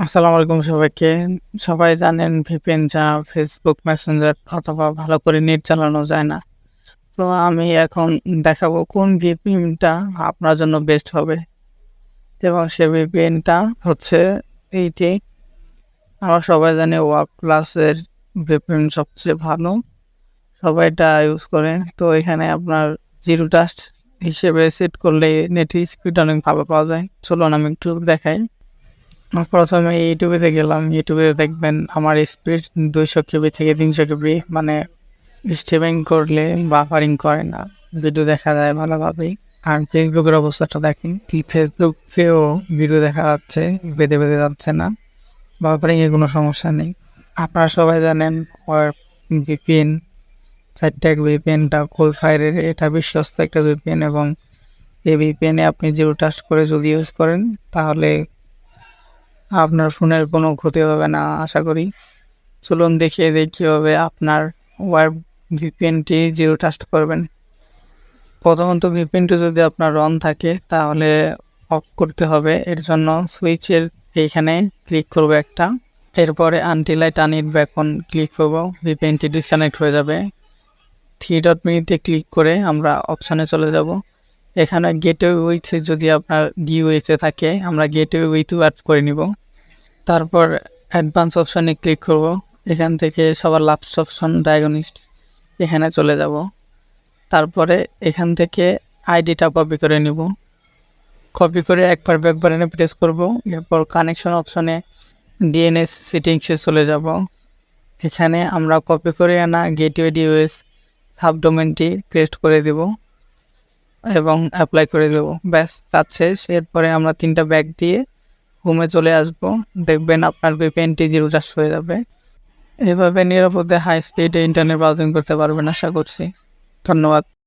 আসসালামু আলাইকুম সবাইকে। সবাই জানেন VPN ছাড়া Facebook মেসেঞ্জার অথবা ভালো করে নেট চালানো যায় না। তো আমি এখন দেখাবো কোন VPN-টা আপনার জন্য বেস্ট হবে এবং সে VPN-টা হচ্ছে এইটি। আমরা সবাই জানি OnePlus-এর VPN সবচেয়ে ভালো। সবাই এটা ইউজ করে। তো এখানে আপনার জিরো ট্রাস্ট হিসেবে সেট করলে নেটের স্পিড অনেক ভালো পাওয়া যায়। চলুন আমি একটু দেখাই। প্রথমে ইউটিউবে গেলাম। ইউটিউবে দেখবেন আমার স্পিড 200 কেবি থেকে 300 কেবি, মানে স্ট্রিমিং করলে বাফারিং করে না, ভিডিও দেখা যায় ভালোভাবেই। আর ফেসবুকের অবস্থাটা দেখেন, ফেসবুকেও ভিডিও দেখা যাচ্ছে, বেঁধে বেঁধে যাচ্ছে না, বাফারিংয়ে কোনো সমস্যা নেই। আপনারা সবাই জানেন ভিপিএন, চারটেক ভিপিএনটা কোলফায়ারের, এটা বিশ্বস্ত একটা ভিপিএন এবং এই ভিপিএনে আপনি জিরো ট্রাস্ট করে যদি ইউজ করেন তাহলে আপনার ফোনের কোনো ক্ষতি হবে না আশা করি। চলুন দেখিয়ে দিই কীভাবে আপনার ওয়েব ভিপিএনটি জিরো ট্রাস্ট করবেন। প্রথমত ভিপিএনটি যদি আপনার অন থাকে তাহলে অফ করতে হবে। এর জন্য সুইচের এইখানে ক্লিক করব একটা, এরপরে until I turn it back on click করব, ভিপিএনটি ডিসকানেক্ট হয়ে যাবে। 3.মিনিটে ক্লিক করে আমরা অপশানে চলে যাব। এখানে গেটওয়ে উইথ যদি আপনার ডিওএইচে থাকে আমরা গেটওয়ে উইথ অ্যাড করে নিব। তারপর অ্যাডভান্স অপশানে ক্লিক করব। এখান থেকে সবার লাস্ট অপশন ডায়াগনিস্ট, এখানে চলে যাব। তারপরে এখান থেকে আইডিটা কপি করে নিব। কপি করে একবার ব্যাকবাটনে প্রেস করব। এরপর কানেকশন অপশনে ডিএনএস সেটিংসে চলে যাব। এখানে আমরা কপি করে আনা গেটওয়ে ডিওএস সাবডোমেনটি পেস্ট করে দেব এবং অ্যাপ্লাই করে দেব। ব্যাস, কাজ শেষ। এরপরে আমরা 3টা ব্যাগ দিয়ে হোমে চলে আসব। দেখবেন আপনার ভিপিএনটি জিরো ট্রাস্ট হয়ে যাবে। এভাবে নিরাপদে হাই স্পিডে ইন্টারনেট ব্রাউজিং করতে পারবেন আশা করছি। ধন্যবাদ।